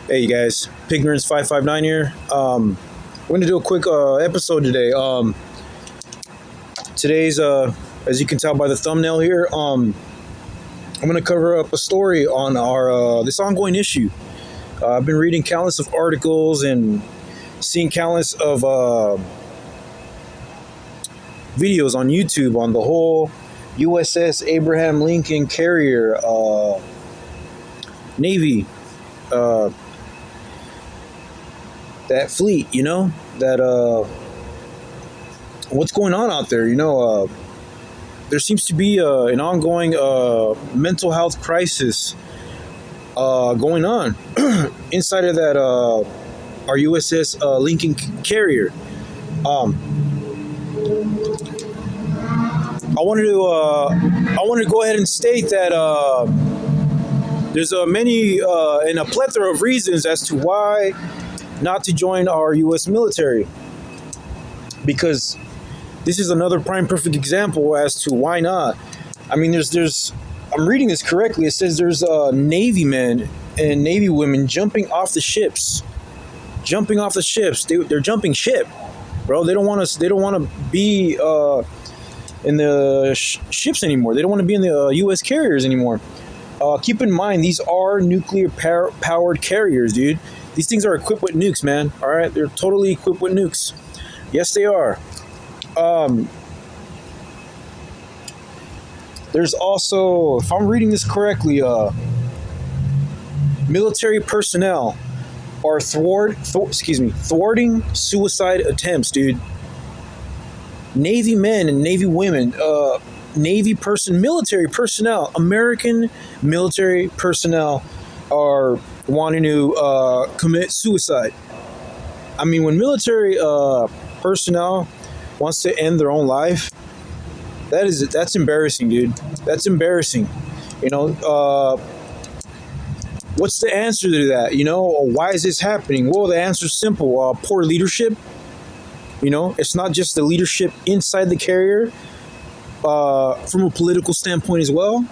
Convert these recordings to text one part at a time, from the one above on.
Hey, you guys, Pignerance559 here. We're going to do a quick episode today. Today's, as you can tell by the thumbnail here, I'm going to cover up a story on our this ongoing issue. I've been reading countless of articles and seeing countless of videos on YouTube on the whole USS Abraham Lincoln carrier Navy. That fleet, that what's going on out there, there seems to be an ongoing mental health crisis going on inside of that our USS Lincoln carrier. I wanted to go ahead and state that there's many and a plethora of reasons as to why not to join our U.S. military, because this is another prime perfect example as to why not. I mean, there's I'm reading this correctly. It says there's Navy men and Navy women jumping off the ships. They're jumping ship, bro. They don't want us. They don't want to be in the ships anymore. They don't want to be in the U.S. carriers anymore. Keep in mind, these are nuclear powered carriers, dude. These things are equipped with nukes, man. All right, they're totally equipped with nukes. Yes, they are. There's also, if I'm reading this correctly, military personnel are thwarting suicide attempts, dude. Navy men and Navy women, military personnel, American military personnel are wanting to commit suicide. I mean, when military personnel wants to end their own life, that's embarrassing, dude. That's embarrassing. What's the answer to that? Why is this happening? Well, the answer is simple. Poor leadership. It's not just the leadership inside the carrier, from a political standpoint as well.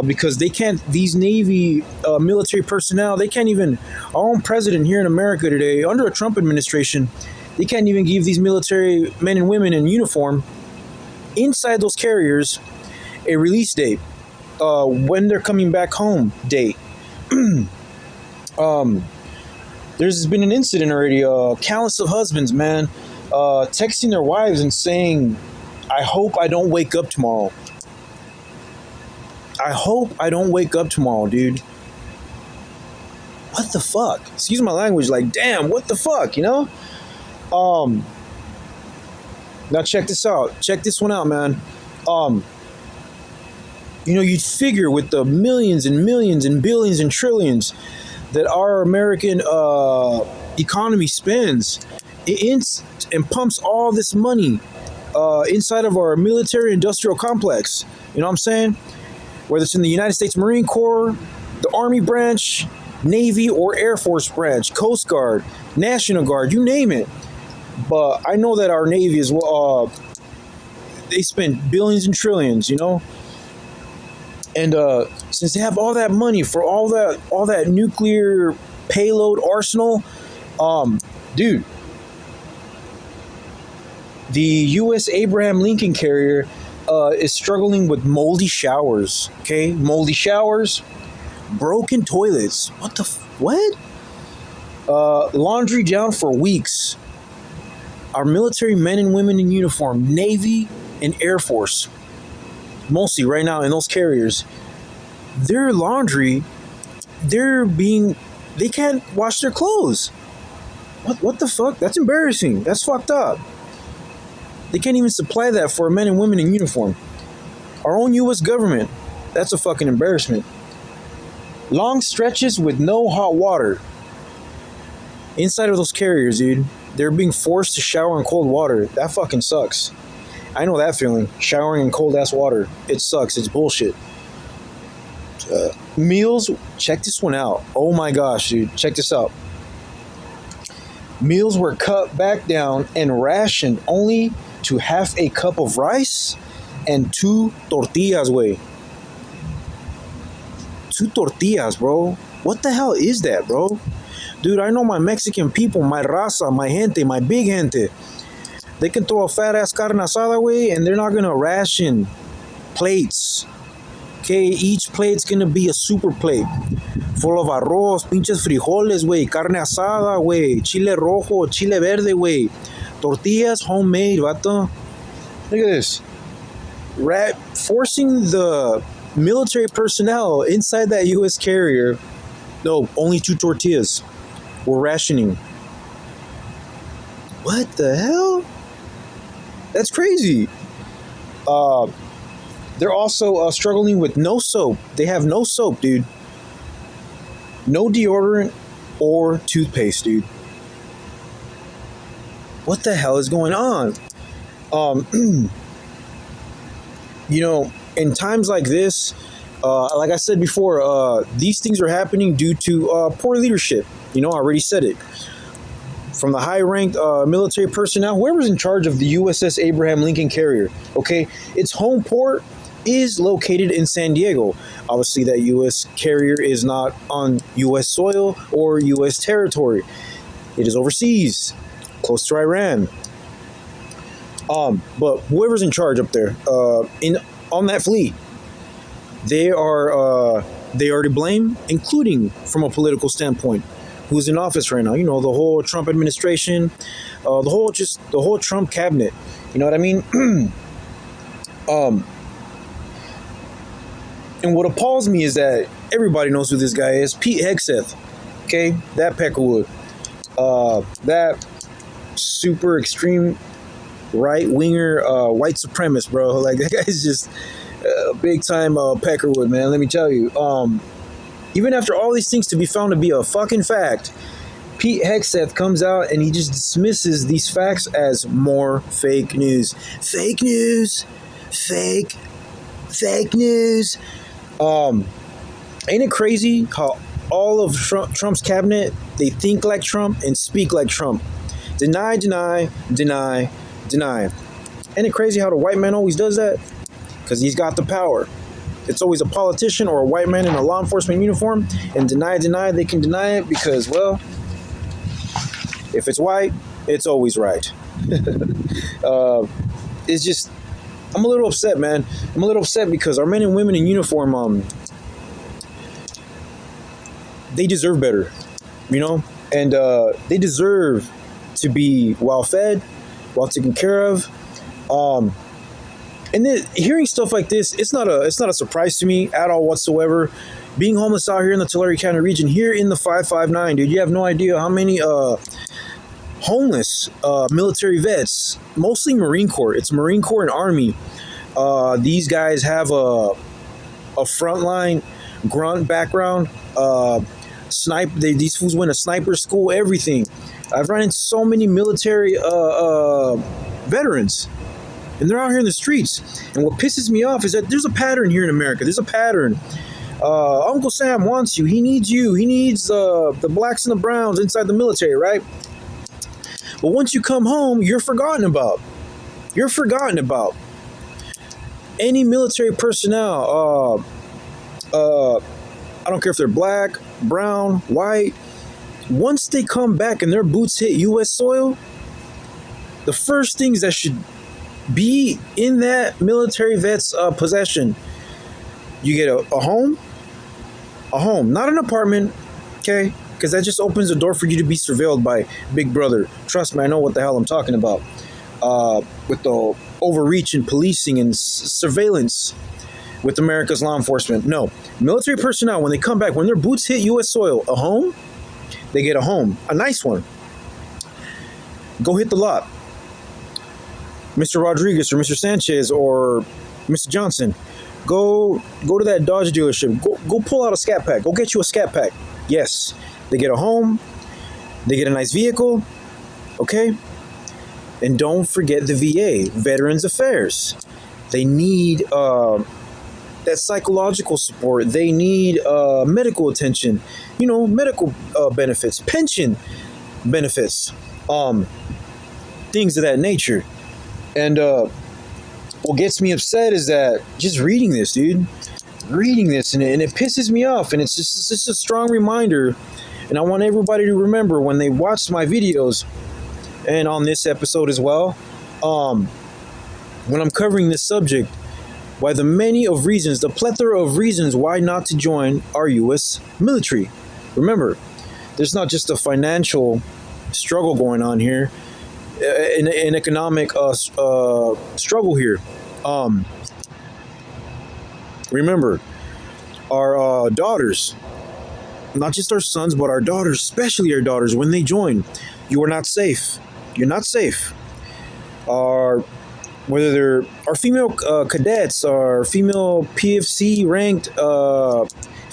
Because these Navy military personnel, they can't even, our own president here in America today, under a Trump administration, they can't even give these military men and women in uniform inside those carriers a release date, when they're coming back home date. There's been an incident already, countless of husbands, man, texting their wives and saying, I hope I don't wake up tomorrow. I hope I don't wake up tomorrow, dude. What the fuck? Excuse my language. Like, damn, what the fuck, Now check this out. Check this one out, man. You'd figure with the millions and millions and billions and trillions that our American economy spends, and pumps all this money inside of our military industrial complex. You know what I'm saying? Whether it's in the United States Marine Corps, the Army branch, Navy or Air Force branch, Coast Guard, National Guard, you name it. But I know that our Navy is, they spend billions and trillions, And since they have all that money for all that nuclear payload arsenal, dude, the U.S. Abraham Lincoln carrier is struggling with moldy showers. Okay, moldy showers, broken toilets. What? Laundry down for weeks. Our military men and women in uniform, Navy and Air Force, mostly right now in those carriers, their laundry, they can't wash their clothes. What the fuck? That's embarrassing. That's fucked up. They can't even supply that for men and women in uniform. Our own U.S. government, that's a fucking embarrassment. Long stretches with no hot water inside of those carriers, dude. They're being forced to shower in cold water. That fucking sucks. I know that feeling. Showering in cold ass water. It sucks. It's bullshit. Meals, check this one out. Oh my gosh, dude. Check this out. Meals were cut back down and rationed only to half a cup of rice and 2 tortillas, way. 2 tortillas, bro. What the hell is that, bro? Dude, I know my Mexican people, my raza, my gente, my big gente. They can throw a fat ass carne asada away and they're not gonna ration plates. Okay, each plate's gonna be a super plate full of arroz, pinches frijoles, güey, carne asada, güey, chile rojo, chile verde, güey, tortillas homemade, vato. Look at this. Forcing the military personnel inside that U.S. carrier. No, only 2 tortillas. We're rationing. What the hell? That's crazy. They're also struggling with no soap. They have no soap, dude. No deodorant or toothpaste, dude. What the hell is going on? You know, in times like this, like I said before, these things are happening due to poor leadership. You know, I already said it. From the high-ranked military personnel, whoever's in charge of the USS Abraham Lincoln carrier, okay? Its home port is located in San Diego. Obviously, that U.S. carrier is not on U.S. soil or U.S. territory. It is overseas, close to Iran. But whoever's in charge up there, on that fleet, they are to blame, including from a political standpoint. Who's in office right now? You know, the whole Trump administration, the whole Trump cabinet. You know what I mean? And what appalls me is that everybody knows who this guy is, Pete Hegseth. Okay, that Peckerwood, that super extreme right winger, white supremacist, bro. Like that guy's just big time Peckerwood, man. Let me tell you. Even after all these things to be found to be a fucking fact, Pete Hegseth comes out and he just dismisses these facts as more fake news. Fake news. Fake news. Ain't it crazy how all of Trump's cabinet, they think like Trump and speak like Trump? Deny, deny, deny, deny. Ain't it crazy how the white man always does that? Because he's got the power. It's always a politician or a white man in a law enforcement uniform, and deny, they can deny it because, well, if it's white, it's always right. It's just, I'm a little upset, man. I'm a little upset because our men and women in uniform, they deserve better, you know? And they deserve to be well fed, well taken care of. And then hearing stuff like this, it's not a surprise to me at all whatsoever. Being homeless out here in the Tulare County region, here in the 559, dude, you have no idea how many homeless military vets, mostly Marine Corps. It's Marine Corps and Army. These guys have a frontline grunt background. These fools went to sniper school, everything. I've run into so many military veterans. And they're out here in the streets. And what pisses me off is that there's a pattern here in America. There's a pattern. Uncle Sam wants you. He needs you. He needs the blacks and the browns inside the military, right? But once you come home, you're forgotten about. You're forgotten about. Any military personnel, I don't care if they're black, brown, white, once they come back and their boots hit U.S. soil, the first things that should be in that military vet's possession, you get a home, not an apartment, okay? Because that just opens the door for you to be surveilled by Big Brother. Trust me, I know what the hell I'm talking about. With the overreach and policing and surveillance with America's law enforcement. No, military personnel, when they come back, when their boots hit U.S. soil, a home, they get a home, a nice one. Go hit the lot. Mr. Rodriguez or Mr. Sanchez or Mr. Johnson, go to that Dodge dealership. Go pull out a Scat Pack. Go get you a Scat Pack. Yes, they get a home. They get a nice vehicle. Okay? And don't forget the VA, Veterans Affairs. They need that psychological support. They need medical attention. You know, medical benefits, pension benefits, things of that nature. And what gets me upset is that just reading this, dude, reading this, and it pisses me off, and it's just a strong reminder. And I want everybody to remember when they watch my videos, and on this episode as well, when I'm covering this subject, why the many of reasons, the plethora of reasons why not to join our U.S. military. Remember, there's not just a financial struggle going on here, an economic struggle here. Remember, our daughters, not just our sons, but our daughters, especially our daughters, when they join, you are not safe. You're not safe. Whether they're our female cadets, our female PFC ranked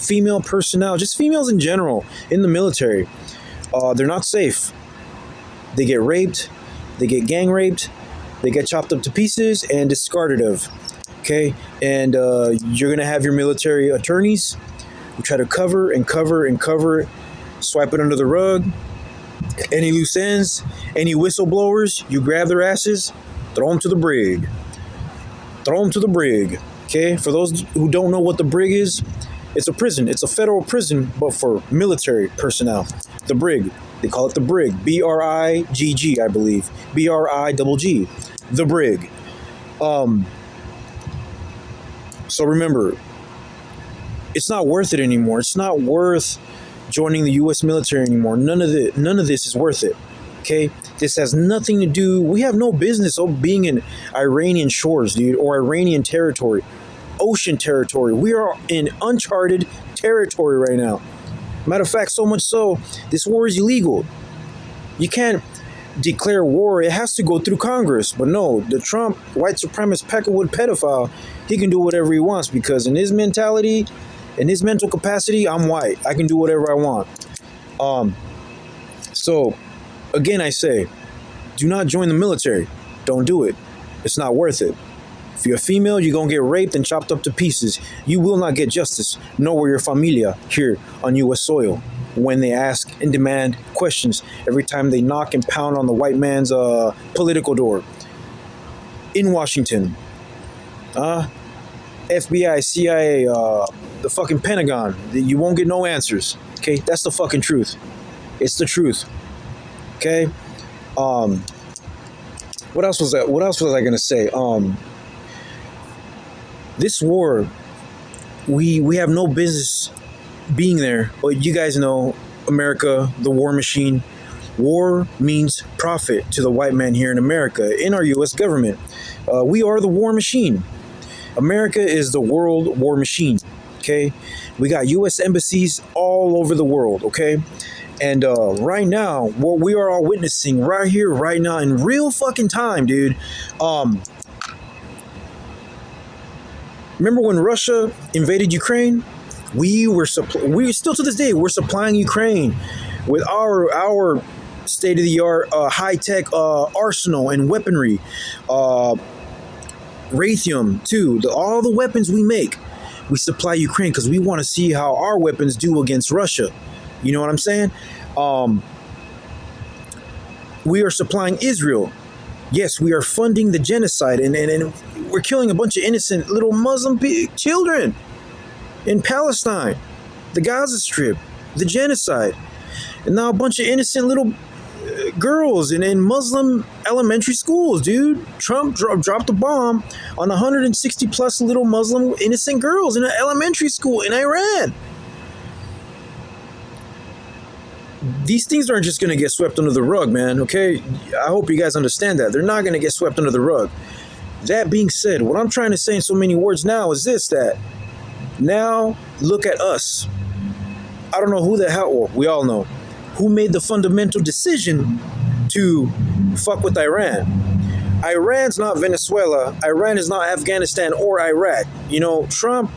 female personnel, just females in general in the military, they're not safe. They get raped, they get gang raped, they get chopped up to pieces and discarded of. Okay, and you're gonna have your military attorneys who try to cover and cover and cover it, swipe it under the rug. Any loose ends, any whistleblowers, you grab their asses, throw them to the brig. Throw them to the brig. Okay, for those who don't know what the brig is, it's a prison. It's a federal prison, but for military personnel. The brig. They call it the brig. B-R-I-G-G, I believe. B-R-I-G-G. The brig. So remember, it's not worth it anymore. It's not worth joining the U.S. military anymore. None of this is worth it. Okay, this has nothing to do. We have no business of being in Iranian shores, dude, or Iranian territory, ocean territory. We are in uncharted territory right now. Matter of fact, so much so, this war is illegal. You can't declare war. It has to go through Congress. But no, the Trump white supremacist Peckerwood pedophile, he can do whatever he wants because in his mentality, in his mental capacity, I'm white. I can do whatever I want. So, again, I say, do not join the military. Don't do it. It's not worth it. If you're a female, you're going to get raped and chopped up to pieces. You will not get justice, nor your familia here on U.S. soil when they ask and demand questions every time they knock and pound on the white man's political door. In Washington, FBI, CIA, the fucking Pentagon, you won't get no answers. Okay, that's the fucking truth. It's the truth. Okay. What else was I gonna say? This war, we have no business being there. But you guys know, America, the war machine. War means profit to the white man here in America, in our U.S. government. We are the war machine. America is the world war machine. Okay, we got U.S. embassies all over the world. Okay. And right now, what we are all witnessing right here, right now, in real fucking time, dude. Remember when Russia invaded Ukraine? We still to this day, we're supplying Ukraine with our state-of-the-art high-tech arsenal and weaponry. Raytheon, too. All the weapons we make, we supply Ukraine because we want to see how our weapons do against Russia. You know what I'm saying? We are supplying Israel. Yes, we are funding the genocide, and we're killing a bunch of innocent little Muslim children in Palestine, the Gaza Strip, the genocide. And now a bunch of innocent little girls in Muslim elementary schools, dude. Trump dropped a bomb on 160 plus little Muslim innocent girls in an elementary school in Iran. These things aren't just going to get swept under the rug, man, okay? I hope you guys understand that. They're not going to get swept under the rug. That being said, what I'm trying to say in so many words now is this, that now look at us. I don't know who the hell, well, we all know, who made the fundamental decision to fuck with Iran. Iran's not Venezuela. Iran is not Afghanistan or Iraq. You know, Trump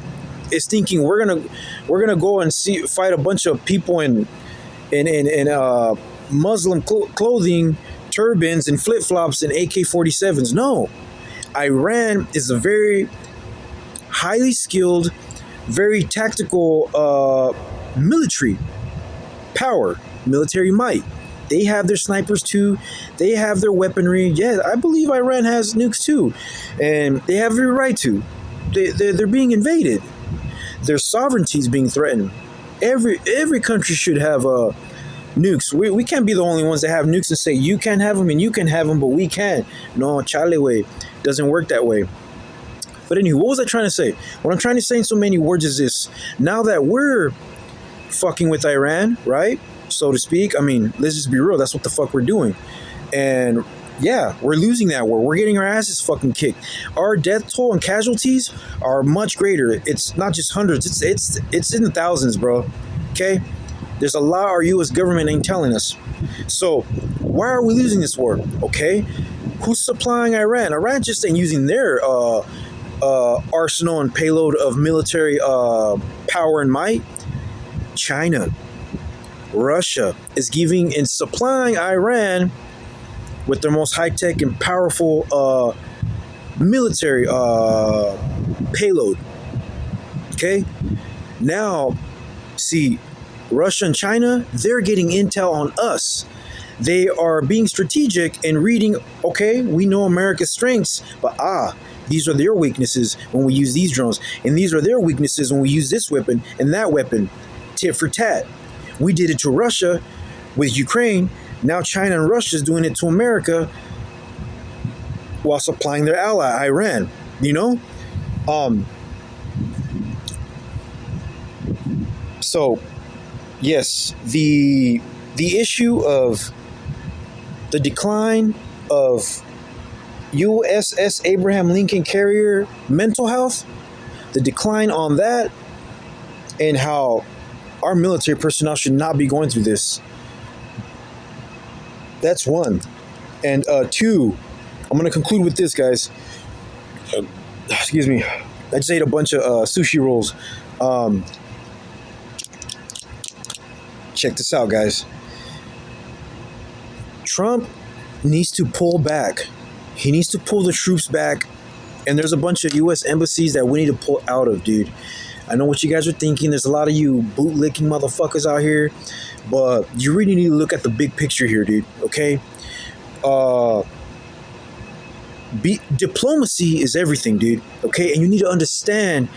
is thinking we're gonna go and fight a bunch of people in Muslim clothing, turbans, and flip-flops and AK-47s. No. Iran is a very highly skilled, very tactical military power, military might. They have their snipers too. They have their weaponry. Yeah, I believe Iran has nukes too. And they have every right to. They're being invaded. their sovereignty is being threatened. Every country should have nukes. We can't be the only ones that have nukes and say you can't have them and you can have them, but we can't. No, Chale way doesn't work that way. But anyway, what was I trying to say? What I'm trying to say in so many words is this: now that we're fucking with Iran, right, so to speak. I mean, let's just be real. That's what the fuck we're doing, and yeah, we're losing that war. We're getting our asses fucking kicked. Our death toll and casualties are much greater. It's not just hundreds. It's in the thousands, bro. Okay, there's a lot our U.S. government ain't telling us. So why are we losing this war? Okay, who's supplying Iran? Iran just ain't using their arsenal and payload of military power and might. China, Russia is giving and supplying Iran with their most high-tech and powerful military payload. Okay? Now, see, Russia and China, they're getting intel on us. They are being strategic and reading, okay, we know America's strengths, but these are their weaknesses when we use these drones, and these are their weaknesses when we use this weapon and that weapon, tit for tat. We did it to Russia with Ukraine. Now China and Russia is doing it to America while supplying their ally, Iran. You know? So, yes, the issue of the decline of USS Abraham Lincoln carrier mental health, the decline on that, and how our military personnel should not be going through this. That's one. And two, I'm going to conclude with this, guys. Excuse me. I just ate a bunch of sushi rolls. Check this out, guys. Trump needs to pull back. He needs to pull the troops back. And there's a bunch of U.S. embassies that we need to pull out of, dude. I know what you guys are thinking. There's a lot of you bootlicking motherfuckers out here. But you really need to look at the big picture here, dude. Okay? Diplomacy is everything, dude. Okay? And you need to understand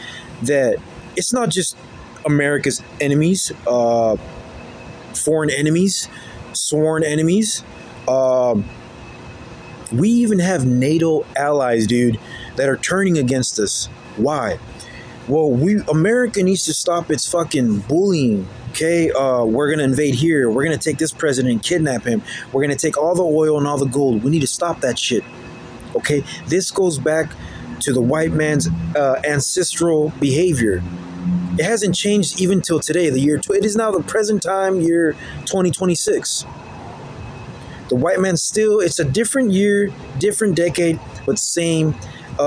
that it's not just America's enemies, foreign enemies, sworn enemies. We even have NATO allies, dude, that are turning against us. Why? Well, America needs to stop its fucking bullying. Okay, we're gonna invade here. We're gonna take this president and kidnap him. We're gonna take all the oil and all the gold. We need to stop that shit. Okay, this goes back to the white man's ancestral behavior. It hasn't changed even till today. It is now the present time, year 2026. The white man still. It's a different year, different decade, but same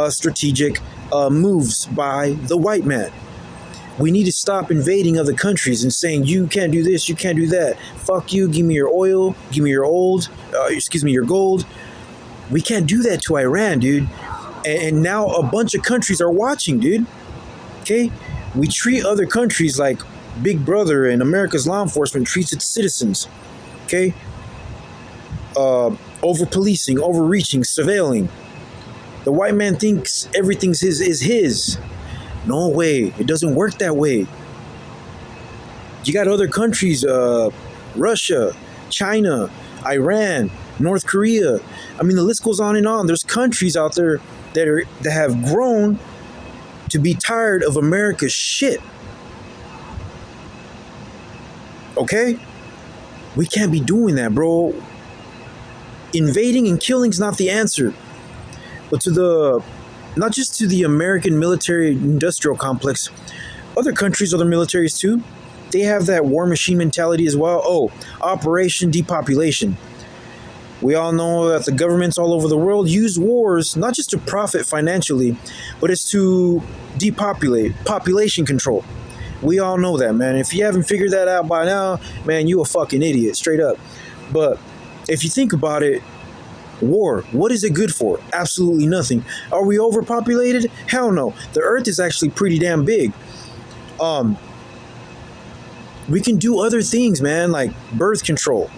strategic moves by the white man. We need to stop invading other countries and saying, you can't do this, you can't do that. Fuck you, give me your oil, give me your your gold. We can't do that to Iran, dude. And now a bunch of countries are watching, dude. Okay? We treat other countries like Big Brother and America's law enforcement treats its citizens. Okay? Over-policing, overreaching, surveilling. The white man thinks everything's his. No way. It doesn't work that way. You got other countries, Russia, China, Iran, North Korea. I mean, the list goes on and on. There's countries out there that have grown to be tired of America's shit. Okay? We can't be doing that, bro. Invading and killing is not the answer. But not just to the American military industrial complex, other countries, other militaries too, they have that war machine mentality as well. Oh, Operation Depopulation. We all know that the governments all over the world use wars not just to profit financially, but it's to depopulate, population control. We all know that, man. If you haven't figured that out by now, man, you a fucking idiot, straight up. But if you think about it, war, what is it good for? Absolutely nothing. Are we overpopulated? Hell no. The earth is actually pretty damn big. We can do other things, man, like birth control.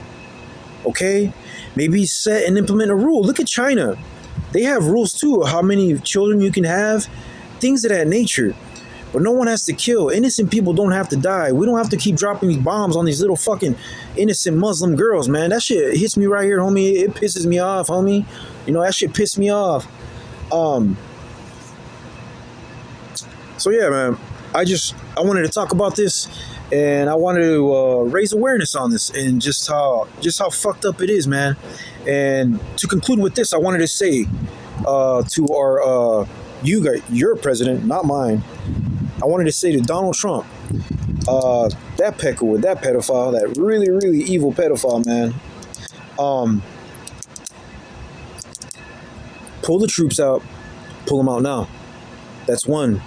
Okay? Maybe set and implement a rule. Look at China. They have rules too, how many children you can have, things of that nature. But no one has to kill. Innocent people don't have to die. We don't have to keep dropping these bombs on these little fucking innocent Muslim girls, man. That shit hits me right here, homie. It pisses me off, homie. You know, that shit pissed me off. So yeah, man. I wanted to talk about this, and I wanted to raise awareness on this and just how fucked up it is, man. And to conclude with this, I wanted to say to our you guys, your president, not mine. I wanted to say to Donald Trump, that peckwood, that pedophile, that really, really evil pedophile, man. Pull the troops out. Pull them out now. That's one.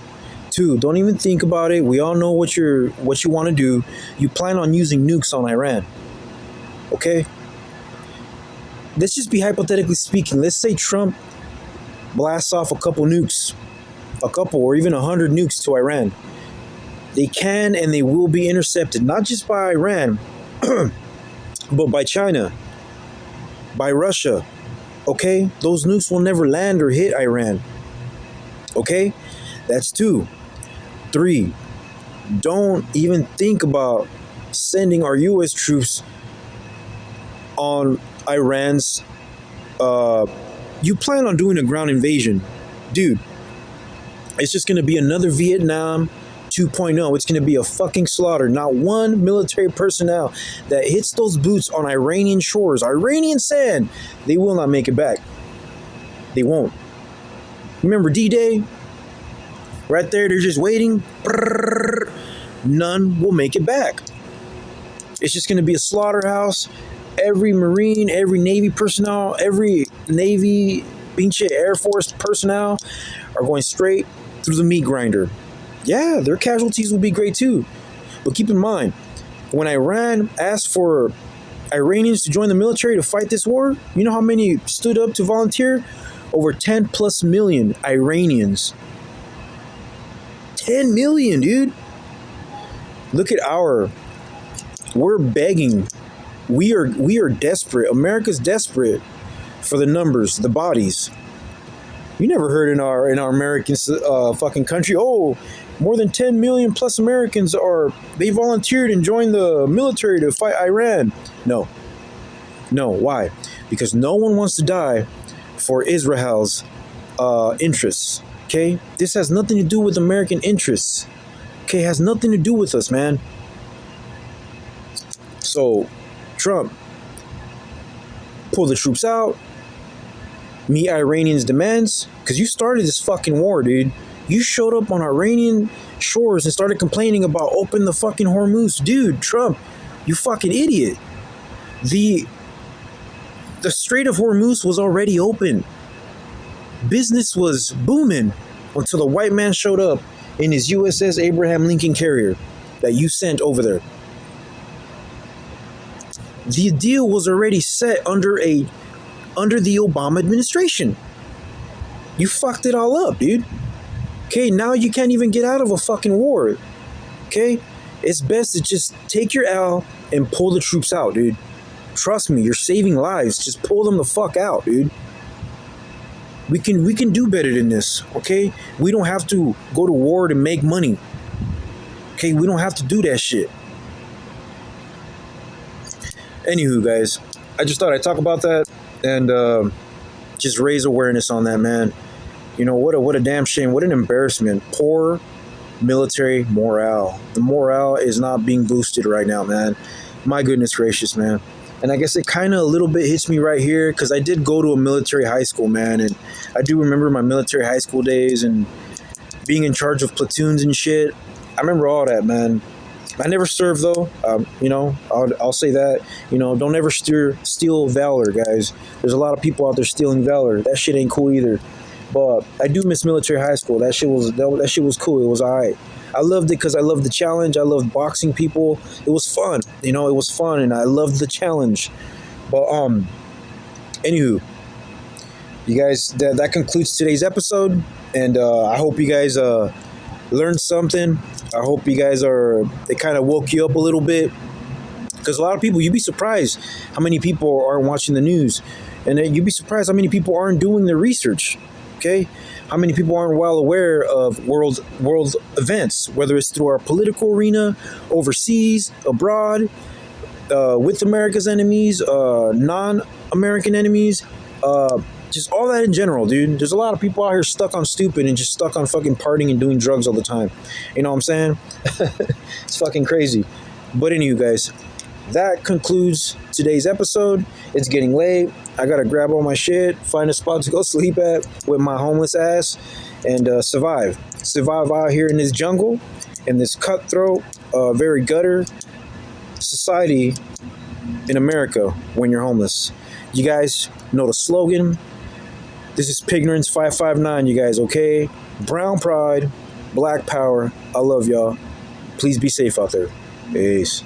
Two, don't even think about it. We all know what you want to do. You plan on using nukes on Iran. Okay? Let's just be hypothetically speaking. Let's say Trump blasts off a couple nukes, or even 100 nukes to Iran. They can and they will be intercepted, not just by Iran, but by China, by Russia. Okay? Those nukes will never land or hit Iran. Okay? That's two. Three, don't even think about sending our U.S. troops on Iran's. You plan on doing a ground invasion. Dude, it's just going to be another Vietnam 2.0. It's going to be a fucking slaughter. Not one military personnel that hits those boots on Iranian shores, Iranian sand, they will not make it back. They won't. Remember D-Day? Right there, they're just waiting. None will make it back. It's just going to be a slaughterhouse. Every Marine, every Navy personnel, every Navy, pinche Air Force personnel are going straight through the meat grinder. Yeah, their casualties will be great too. But keep in mind, when Iran asked for Iranians to join the military to fight this war, you know how many stood up to volunteer? Over 10 plus million Iranians. 10 million, dude. Look at we're begging. We are desperate. America's desperate for the numbers, the bodies. You never heard in our American fucking country, oh, more than 10 million plus Americans they volunteered and joined the military to fight Iran. No, why? Because no one wants to die for Israel's interests. Okay, this has nothing to do with American interests. Okay, it has nothing to do with us, man. So, Trump, pull the troops out, meet Iranians' demands, because you started this fucking war, dude. You showed up on Iranian shores and started complaining about open the fucking Hormuz. Dude, Trump, you fucking idiot. The Strait of Hormuz was already open. Business was booming until the white man showed up in his USS Abraham Lincoln carrier that you sent over there. The deal was already set under the Obama administration. You fucked it all up, dude. Okay, now you can't even get out of a fucking war. Okay? It's best to just take your L and pull the troops out, dude. Trust me, you're saving lives. Just pull them the fuck out, dude. We can do better than this, okay? We don't have to go to war to make money. Okay, we don't have to do that shit. Anywho, guys, I just thought I'd talk about that and just raise awareness on that, man. You know, what a damn shame. What an embarrassment. Poor military morale. The morale is not being boosted right now, man. My goodness gracious, man. And I guess it kind of a little bit hits me right here because I did go to a military high school, man. And I do remember my military high school days and being in charge of platoons and shit. I remember all that, man. I never served, though. You know, I'll say that. You know, don't ever steal valor, guys. There's a lot of people out there stealing valor. That shit ain't cool either. But I do miss military high school. That shit was cool. It was all right. I loved it because I loved the challenge. I loved boxing people. It was fun. You know, it was fun, and I loved the challenge. But anywho, you guys, that concludes today's episode, and I hope you guys learned something. I hope you guys it kind of woke you up a little bit, because a lot of people, you'd be surprised how many people aren't watching the news, and you'd be surprised how many people aren't doing their research. Okay, how many people aren't well aware of world events, whether it's through our political arena, overseas, abroad, with America's enemies, non-American enemies, just all that in general, dude. There's a lot of people out here stuck on stupid and just stuck on fucking partying and doing drugs all the time. You know what I'm saying? It's fucking crazy. But anywho, guys, that concludes today's episode. It's getting late. I gotta grab all my shit, find a spot to go sleep at with my homeless ass, and survive. Survive out here in this jungle, in this cutthroat, very gutter society in America when you're homeless. You guys know the slogan. This is Pignorance 559, you guys, okay? Brown pride, black power. I love y'all. Please be safe out there. Peace.